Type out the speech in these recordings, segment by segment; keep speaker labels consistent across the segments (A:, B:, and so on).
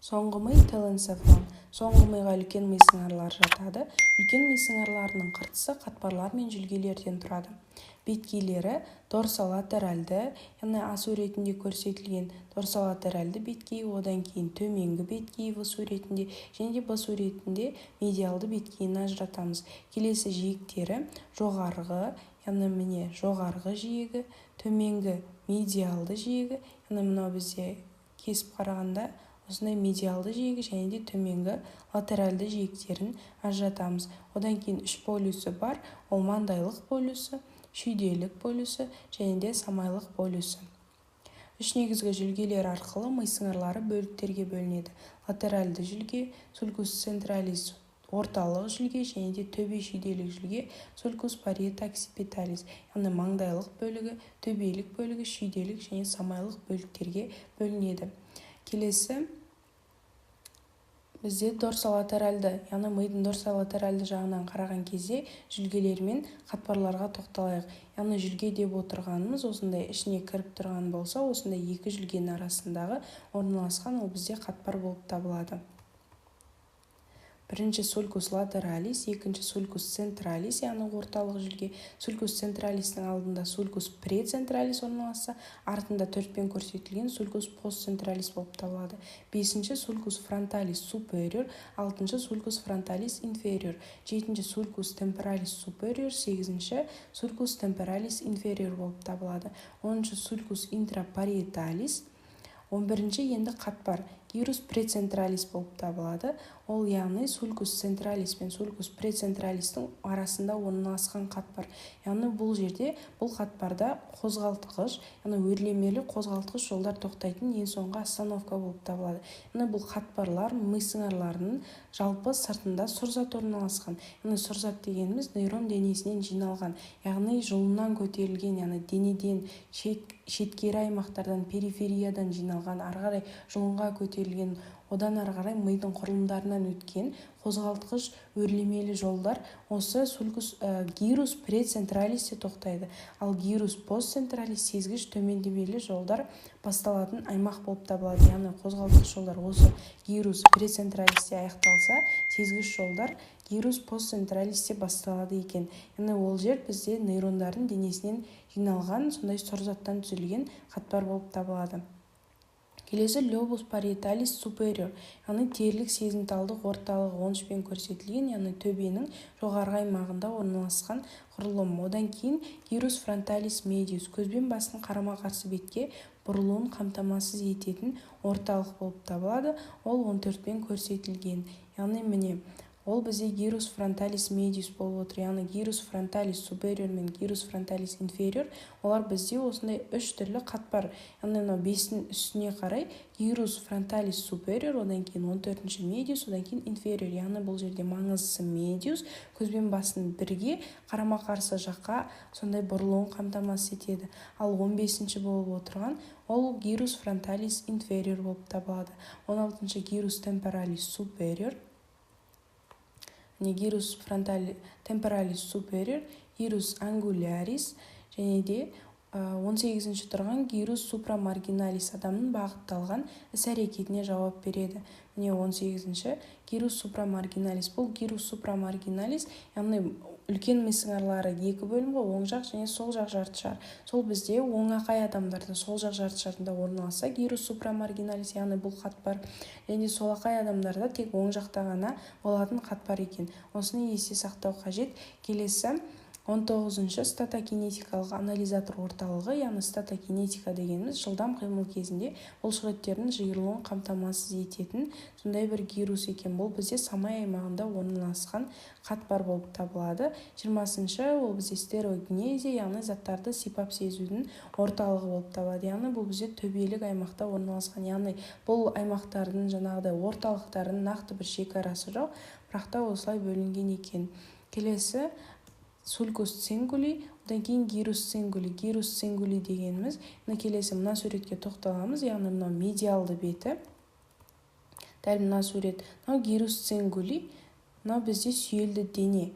A: Соңғы ми теленцефалон. Соңғы миға үлкен ми сыңарлары жатады. Үлкен ми сыңарларының қыртысы қатпарлар мен жүлгелерден тұрады. Беткейлері дорсолатеральды, яғни А суретінде көрсетілген дорсолатеральды беткей, одан кейін төменгі беткей В суретінде және де Б суретінде медиалды беткейін ажыратамыз. Келесі жиектері жоғарғы, яғни міне жоғарғы жиегі, төменгі медиалды жиегі, яғни мынау бізде кесіп қарағанда осындай медиалды жиегі және де төменгі латеральды жиектерін ажыратамыз. Одан кейін үш полюсі бар, ол маңдайлық полюсі, шүйделік полюсі және де самайлық полюсі. Үш негізгі жүлгелер арқылы ми сыңарлары бөліктерге бөлінеді. Латеральды жүлге, сулькус централис орталық жүлге және де төбе шүйделік жүлге, сулькус париет-оксипиталис, яғни маңдайлық бөлігі, төбелік бөлігі, шүйделік және самайлық бөліктерге бөлінеді. Келесі бізде дорсолатеральды, яғни мидың дорсолатеральды жағынан қараған кезде жүлгелер мен қатпарларға тоқталайық. Яғни жүлге деп отырғанымыз осындай ішіне кіріп тұрған болса, осындай екі жүлгенің арасындағы орналасқан ол бізде қатпар болып табылады. Бірінші сулькус латералис, екінші сулькус централис, яғни орталық жүлге. Сулькус централистің алдында сулькус прецентралис орналасса, артында төртпен көрсетілген сулькус постцентралис болып табылады. Бесінші сулькус фронталис супериор, алтыншы сулькус фронталис инфериор, жетінші сулькус темпоралис супериор, сегізінші сулькус темпоралис инфериор болып табылады. Оныншы сулькус интрапариеталис, 11-ші енді қатпар гирус прецентралис болып табылады. Ол яғни сулькус централис пен сулькус прецентралистің арасында орналасқан қатпар. Яғни бұл жерде бұл қатпарда қозғалтқыш, яғни өрлемелі қозғалтқыш жолдар тоқтайтын ең соңғы остановка болып табылады. Яғни бұл қатпарлар ми сыңарларының жалпы сыртында сұрзат орналасқан. Яғни сұрзат дегеніміз нейрон денесінен жиналған, яғни жұлыннан көтерілген, яғни денеден шеткері аймақтардан, перифериядан жиналған, ары қарай жұлынға көтерілген, одан ары қарай мидың құрылымдарынан өткен қозғалтқыш өрлемелі жолдар осы сулькус гирус прецентралисте тоқтайды. Ал гирус постцентралис сезгіш төмендемелі жолдар басталатын аймақ болып табылады. Яғни қозғалтқыш жолдар осы гирус прецентралисте аяқталса, сезгіш жолдар гирус постцентралисте басталады екен. Яғни ол жер бізде нейрондардың денесінен жиналған сондай сұрзаттан түзілген қатпар болып табылады. Келесі лобус париеталис супериор, яғни терілік сезімталдық орталығы 13-пен көрсетілген, яғни төбенің жоғарғы аймағында орналасқан құрылым. Одан кейін гирус фронталис медиус, көзбен бастың қарама-қарсы бетке бұрылуын қамтамасыз ететін орталық болып табылады. Ол 14-пен көрсетілген. Яғни міне ол бізде гирус фронталис медиус болып отыр. Яғни гирус фронталис супериор мен гирус фронталис инфериор, олар бізде осындай үш түрлі қатпар. Яғни 5-дің үстіне қарай гирус фронталис супериор, одан кейін 14-ші медиус, одан кейін инфериор. Яғни бұл жерде маңыздысы медиус, көзбен басын бірге қарама-қарсы жаққа сондай бұрылуын қамтамасыз етеді. Ал 15-ші болып отырған ол гирус фронталис инфериор болып табылады. 16-ші гирус темпоралис супериор, гирус темпоралис супериор, гирус ангулярис және де 18-ші тұрған гирус супрамаргиналис адамның бағытталған іс-әрекетіне жауап береді. Міне 18-ші гирус супрамаргиналис. Бұл гирус супрамаргиналис, яғни үлкен ми сыңарлары екі бөлімге, оң жақ және сол жақ жартышар. Сол бізде оңақай адамдарда сол жақ жартышарында орналасса гирус супрамаргиналис, яғни бұл қатпар, және солақай адамдарда тек оң жақта ғана болатын қатпар екен. Осыны есте сақтау қажет. Келесі 19-ші статокинетикалық анализатор орталығы, яғни статокинетика дегеніміз жылдам қимыл кезінде бұлшықеттердің жиырылуын қамтамасыз ететін сондай бір гирус екен. Бұл бізде самай аймағында орналасқан қатпар болып табылады. 20-ші ол бізде стереогенезия, яғни заттарды сипап сезудің орталығы болып табылады. Яғни бұл бізде төбелік аймақта орналасқан, яғни бұл аймақтардың жаңағыдай орталықтардың нақты бір шекарасы жоқ, бірақ та осылай бөлінген екен. Келесі сулькус цингули, одан кейін гирус цингули. Гирус цингули дегеніміз, келесі мына суретке тоқталамыз, яғни мынау медиалды беті. Дәл мына сурет, мынау гирус цингули, мынау бізде сүйелді дене.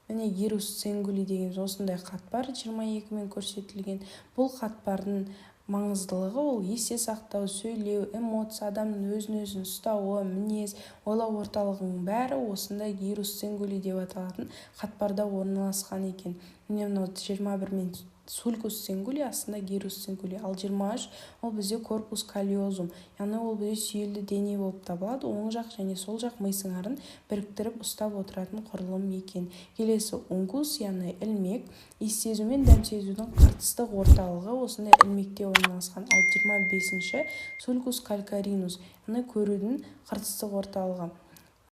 A: Міне гирус цингули деген осындай қатпар 22-мен көрсетілген. Бұл қатпардың маңыздылығы ол есте сақтау, сөйлеу, эмоция, адамның өзін ұстауы, мінез, ойлау орталығының бәрі осындай гирус цингули деп аталатын қатпарда орналасқан екен. Міне мынау 21 мен сулькус цингули астында гирус цингули, ал 23 ол бізде корпус каллиозум, яғни ол бізде сүйелді дене болып табылады, оң жақ және сол жақ мыйсыңарын біріктіріп ұстап отыратын құрылым екен. Келесі унгус, яғни ілмек, иіс сезу мен дәм сезудің қыртыстық орталығы осындай ілмекте орналасқан, ал 25-ші сулькус калькаринус, яғни көрудің қыртыстық орталығы.